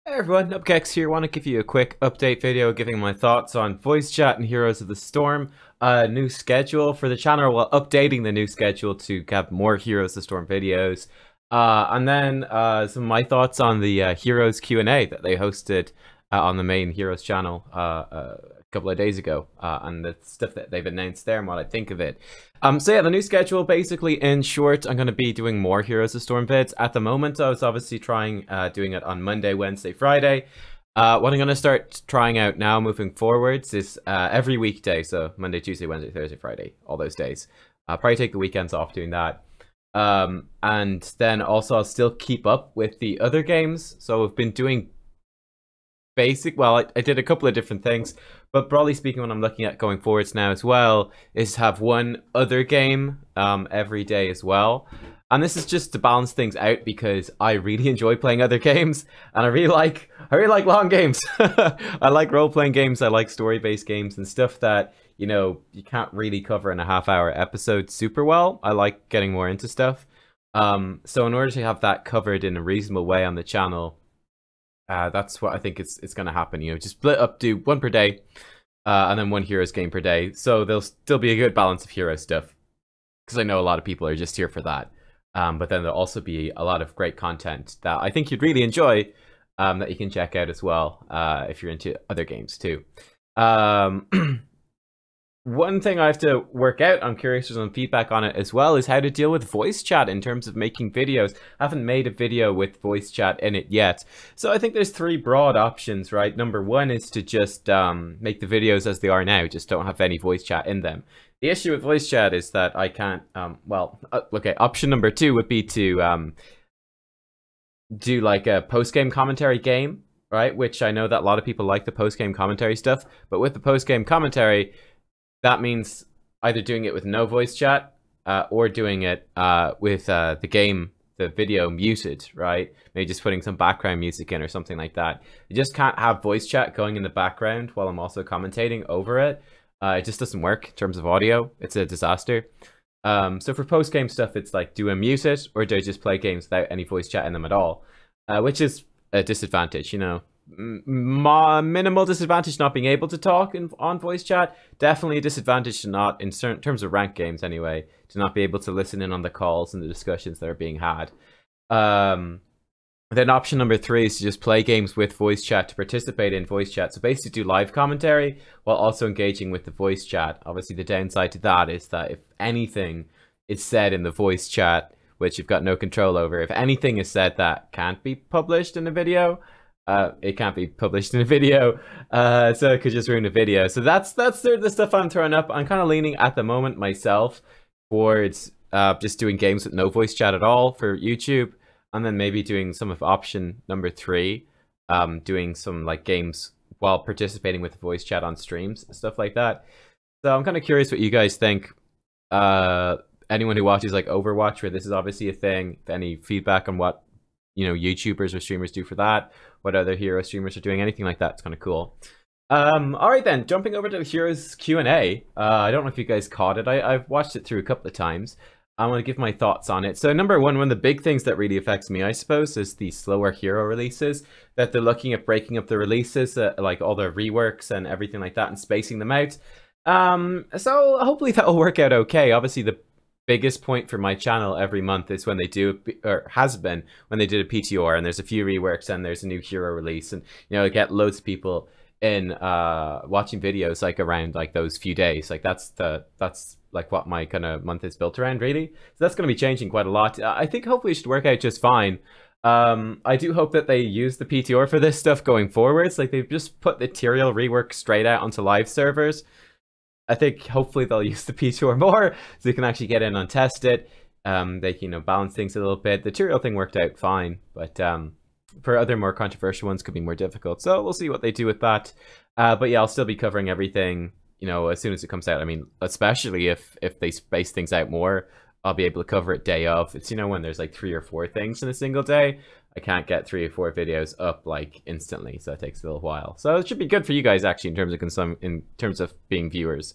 Hey everyone, Nubkeks here. Want to give you a quick update video giving my thoughts on voice chat and Heroes of the Storm. New schedule for the channel, well, updating the new schedule to have more Heroes of the Storm videos. And then some of my thoughts on the Heroes Q&A that they hosted on the main Heroes channel a couple of days ago, and the stuff that they've announced there and what I think of it. So yeah, the new schedule, basically, in short, I'm going to be doing more Heroes of Storm vids. At the moment, I was obviously trying doing it on Monday, Wednesday, Friday. What I'm going to start trying out now moving forwards is every weekday, so Monday, Tuesday, Wednesday, Thursday, Friday, all those days. I'll probably take the weekends off doing that. And then also I'll still keep up with the other games. So I've been doing I did a couple of different things, but broadly speaking, what I'm looking at going forwards now as well is have one other game every day as well. And this is just to balance things out because I really enjoy playing other games, and I really like long games. I like role-playing games, I like story-based games and stuff that, you know, you can't really cover in a half-hour episode super well. I like getting more into stuff. So in order to have that covered in a reasonable way on the channel, that's what I think it's going to happen. You know, just split up, do one per day, and then one Heroes game per day. So there'll still be a good balance of Hero stuff, because I know a lot of people are just here for that. But then there'll also be a lot of great content that I think you'd really enjoy, that you can check out as well, if you're into other games too. One thing I have to work out, I'm curious for some feedback on it as well, is how to deal with voice chat in terms of making videos. I haven't made a video with voice chat in it yet. So I think there's three broad options, right? Number one is to just make the videos as they are now, just don't have any voice chat in them. The issue with voice chat is that I can't, okay, option number two would be to do like a post-game commentary game, right? Which I know that a lot of people like the post-game commentary stuff, but with the post-game commentary, that means either doing it with no voice chat or doing it with the video muted, right? Maybe just putting some background music in or something like that. You just can't have voice chat going in the background while I'm also commentating over it. It just doesn't work in terms of audio. It's a disaster. So for post-game stuff, it's like, do I mute it or do I just play games without any voice chat in them at all? Which is a disadvantage, you know. Minimal disadvantage not being able to talk on voice chat. Definitely a disadvantage to not, in certain terms of ranked games anyway, to not be able to listen in on the calls and the discussions that are being had. Then option number three is to just play games with voice chat, to participate in voice chat. So basically do live commentary while also engaging with the voice chat. Obviously the downside to that is that if anything is said in the voice chat, which you've got no control over, if anything is said that can't be published in a video, it can't be published in a video, so it could just ruin a video. So that's sort of the stuff I'm throwing up. I'm kind of leaning at the moment myself towards just doing games with no voice chat at all for YouTube, and then maybe doing some of option number three, doing some like games while participating with voice chat on streams, stuff like that. So I'm kind of curious what you guys think. Anyone who watches like Overwatch, where this is obviously a thing, any feedback on what, you know, YouTubers or streamers do for that, what other hero streamers are doing, anything like that. It's kind of cool. All right then, jumping over to Heroes Q&A. I don't know if you guys caught it. I've watched it through a couple of times. I want to give my thoughts on it. So number one of the big things that really affects me, I suppose, is the slower hero releases, that they're looking at breaking up the releases, like all the reworks and everything like that, and spacing them out. So hopefully that will work out okay. Obviously the biggest point for my channel every month is when they do, or has been, when they did a PTR and there's a few reworks and there's a new hero release, and you know, get loads of people in watching videos like around like those few days. Like that's like what my kind of month is built around, really. So that's going to be changing quite a lot. I think hopefully it should work out just fine. I do hope that they use the PTR for this stuff going forwards. Like they've just put the material rework straight out onto live servers. I think hopefully they'll use the PTR more so you can actually get in and test it. They can, you know, balance things a little bit. The tutorial thing worked out fine, but for other more controversial ones could be more difficult. So we'll see what they do with that. But yeah, I'll still be covering everything, you know, as soon as it comes out. I mean, especially if they space things out more, I'll be able to cover it day of. It's, you know, when there's like 3 or 4 things in a single day, I can't get 3 or 4 videos up like instantly, so it takes a little while. So it should be good for you guys actually in terms of being viewers.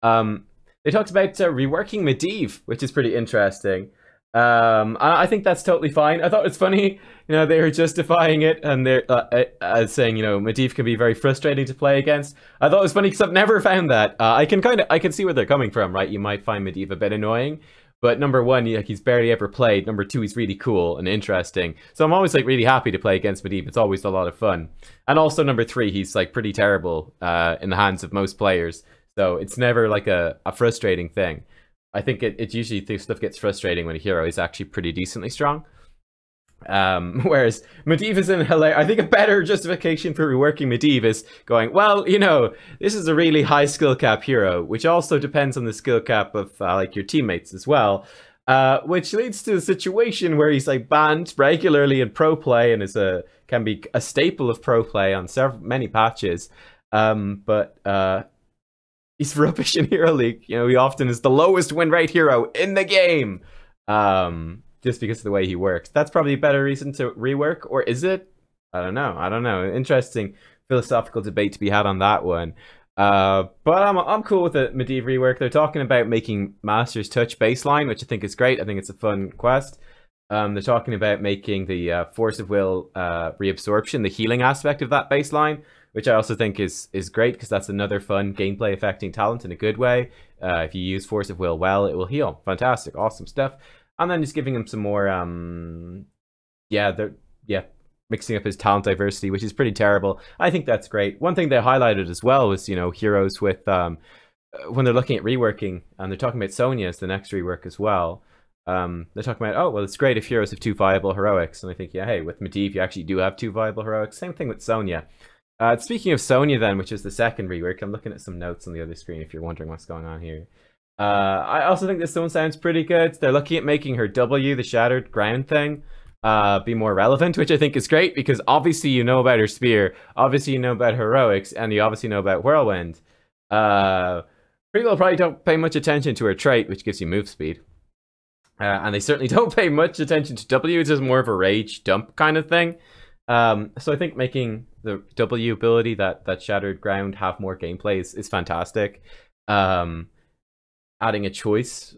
They talked about reworking Medivh, which is pretty interesting. I think that's totally fine. I thought it's funny, they were justifying it and they're as saying, Medivh can be very frustrating to play against. I thought it was funny because I've never found that. I can see where they're coming from, right? You might find Medivh a bit annoying, but number one, he's barely ever played. Number two, he's really cool and interesting. So I'm always like really happy to play against Medivh. It's always a lot of fun. And also number three, he's like pretty terrible in the hands of most players. So it's never like a frustrating thing. I think it usually stuff gets frustrating when a hero is actually pretty decently strong. Whereas Medivh is in I think a better justification for reworking Medivh is going, well, this is a really high skill cap hero, which also depends on the skill cap of like your teammates as well. Which leads to a situation where he's like banned regularly in pro play and can be a staple of pro play on many patches. He's rubbish in Hero League. He often is the lowest win rate hero in the game. Just because of the way he works. That's probably a better reason to rework, or is it? I don't know. Interesting philosophical debate to be had on that one. But I'm cool with the Medivh rework. They're talking about making Master's Touch baseline, which I think is great. I think it's a fun quest. They're talking about making the Force of Will reabsorption, the healing aspect of that baseline, which I also think is great because that's another fun gameplay affecting talent in a good way. If you use Force of Will well, it will heal. Fantastic, awesome stuff. And then just giving him some more, mixing up his talent diversity, which is pretty terrible. I think that's great. One thing they highlighted as well was, heroes with, when they're looking at reworking, and they're talking about Sonya as the next rework as well. They're talking about, oh, well, it's great if heroes have 2 viable heroics. And I think, yeah, hey, with Medivh, you actually do have 2 viable heroics. Same thing with Sonya. Speaking of Sonya then, which is the second rework, I'm looking at some notes on the other screen if you're wondering what's going on here. I also think this one sounds pretty good. They're looking at making her W, the Shattered Ground thing, be more relevant, which I think is great because obviously you know about her Spear, obviously you know about heroics, and you obviously know about Whirlwind. People probably don't pay much attention to her trait, which gives you move speed. And they certainly don't pay much attention to W, it's just more of a rage dump kind of thing. So I think making the W ability, that Shattered Ground, have more gameplay is fantastic. Adding a choice,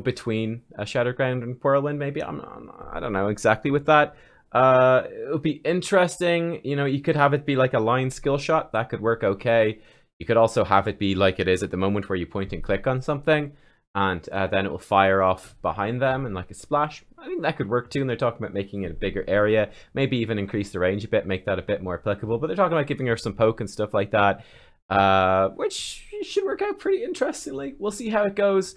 between a Shattered Ground and Whirlwind, maybe. I don't know exactly with that. It would be interesting. You could have it be like a line skill shot. That could work okay. You could also have it be like it is at the moment where you point and click on something and then it will fire off behind them and like a splash. I think that could work too, and they're talking about making it a bigger area, maybe even increase the range a bit, make that a bit more applicable, but they're talking about giving her some poke and stuff like that, which should work out pretty interestingly. We'll see how it goes.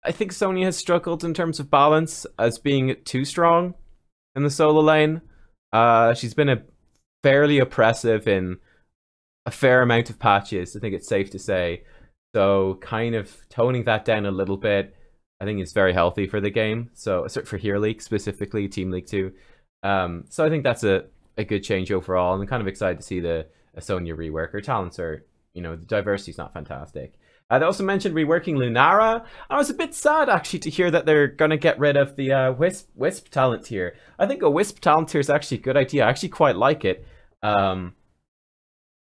I think Sonya has struggled in terms of balance as being too strong in the solo lane. She's been fairly oppressive in a fair amount of patches, I think it's safe to say. So kind of toning that down a little bit, I think is very healthy for the game. So for Hero League specifically, Team League too. So I think that's a good change overall. And I'm kind of excited to see a Sonya rework. Her talents are, the diversity's not fantastic. They also mentioned reworking Lunara. I was a bit sad actually to hear that they're going to get rid of the Wisp talent tier. I think a Wisp talent tier is actually a good idea. I actually quite like it.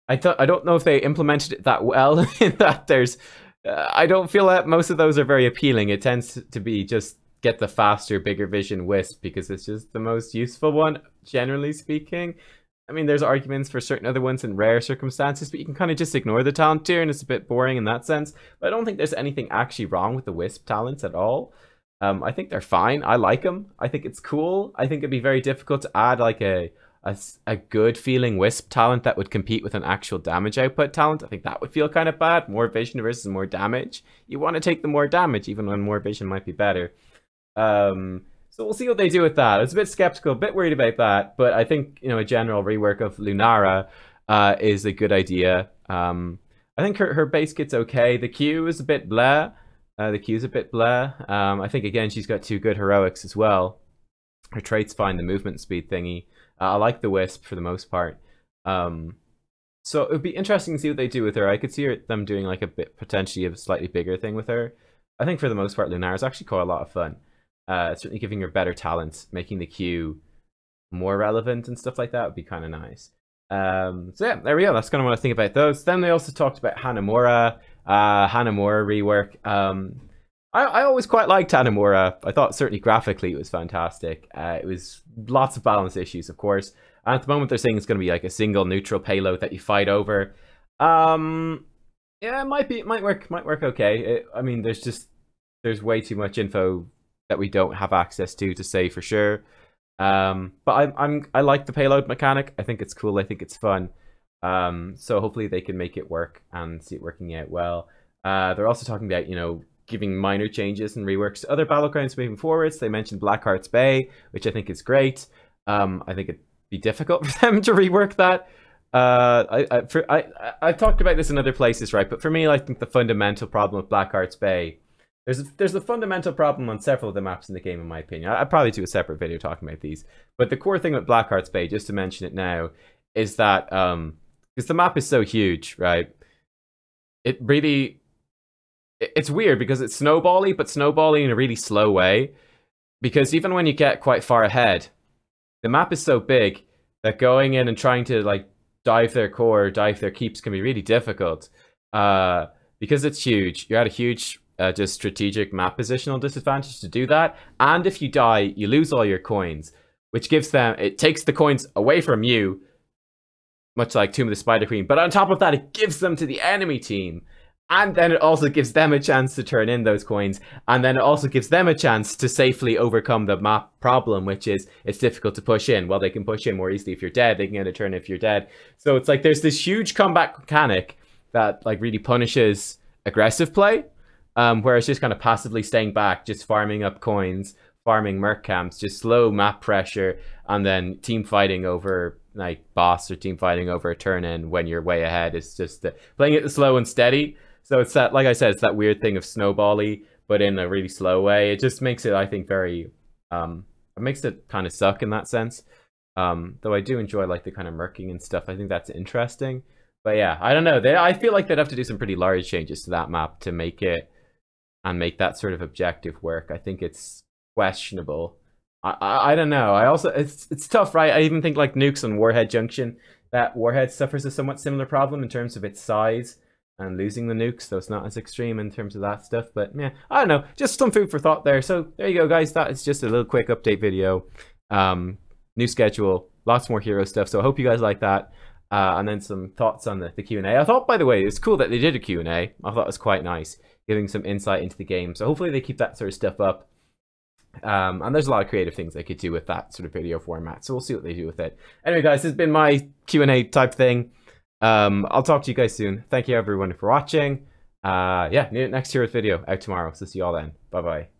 I don't know if they implemented it that well in that there's I don't feel that most of those are very appealing. It tends to be just get the faster, bigger vision Wisp because it's just the most useful one, generally speaking. I mean, there's arguments for certain other ones in rare circumstances, but you can kind of just ignore the talent tier and it's a bit boring in that sense. But I don't think there's anything actually wrong with the Wisp talents at all. I think they're fine. I like them. I think it's cool. I think it'd be very difficult to add like a good feeling Wisp talent that would compete with an actual damage output talent. I think that would feel kind of bad. More vision versus more damage. You want to take the more damage, even when more vision might be better. So we'll see what they do with that. I was a bit skeptical, a bit worried about that, but I think, a general rework of Lunara is a good idea. I think her base kit's okay. The Q is a bit blah. I think, again, she's got 2 good heroics as well. Her trait's fine, the movement speed thingy. I like the Wisp for the most part. So it would be interesting to see what they do with her. I could see them doing like potentially a slightly bigger thing with her. I think for the most part, Lunara is actually quite a lot of fun. Certainly giving her better talents, making the Q more relevant and stuff like that would be kind of nice. So yeah, there we go. That's kind of what I think about those. Then they also talked about Hanamura, rework. I always quite liked Hanamura. I thought certainly graphically it was fantastic. It was lots of balance issues, of course. And at the moment they're saying it's going to be like a single neutral payload that you fight over. Yeah, it might work okay. I mean, there's way too much info that we don't have access to say for sure. But I like the payload mechanic. I think it's cool. I think it's fun. So hopefully they can make it work and see it working out well. They're also talking about, you know, giving minor changes and reworks to other battlegrounds moving forwards. They mentioned Blackheart's Bay, which I think is great. I think it'd be difficult for them to rework that. I've talked about this in other places, right? But for me, I think the fundamental problem with Blackheart's Bay, there's a fundamental problem on several of the maps in the game, in my opinion. I'd probably do a separate video talking about these. But the core thing with Blackheart's Bay, just to mention it now, is that because the map is so huge, right? It's weird because it's snowbally, but snowbally in a really slow way. Because even when you get quite far ahead, the map is so big that going in and trying to like dive their core, dive their keeps can be really difficult. Because it's huge, you're at a huge just strategic map positional disadvantage to do that. And if you die, you lose all your coins, which it takes the coins away from you, much like Tomb of the Spider Queen. But on top of that, it gives them to the enemy team. And then it also gives them a chance to turn in those coins. And then it also gives them a chance to safely overcome the map problem, which is it's difficult to push in. Well, they can push in more easily if you're dead. They can get a turn if you're dead. So it's like there's this huge comeback mechanic that like really punishes aggressive play. Whereas just kind of passively staying back, just farming up coins, farming merc camps, just slow map pressure, and then team fighting over like boss or team fighting over a turn in when you're way ahead. It's just playing it slow and steady. So it's that, like I said, it's that weird thing of snowbally, but in a really slow way. It just makes it, I think, very, it makes it kind of suck in that sense. Though I do enjoy like the kind of murking and stuff. I think that's interesting. But yeah, I don't know. I feel like they'd have to do some pretty large changes to that map to make it and make that sort of objective work. I think it's questionable. I don't know. I also, it's tough, right? I even think like nukes on Warhead Junction, that Warhead suffers a somewhat similar problem in terms of its size and losing the nukes, though it's not as extreme in terms of that stuff. But yeah, I don't know, just some food for thought there. So there you go, guys. That is just a little quick update video. New schedule, lots more hero stuff. So I hope you guys like that. And then some thoughts on the Q&A. I thought, by the way, it's cool that they did a Q&A. I thought it was quite nice, giving some insight into the game. So hopefully they keep that sort of stuff up. And there's a lot of creative things they could do with that sort of video format. So we'll see what they do with it. Anyway, guys, this has been my Q&A type thing. I'll talk to you guys soon. Thank you everyone for watching. Yeah, next Heroes video out tomorrow. So see you all then. Bye bye.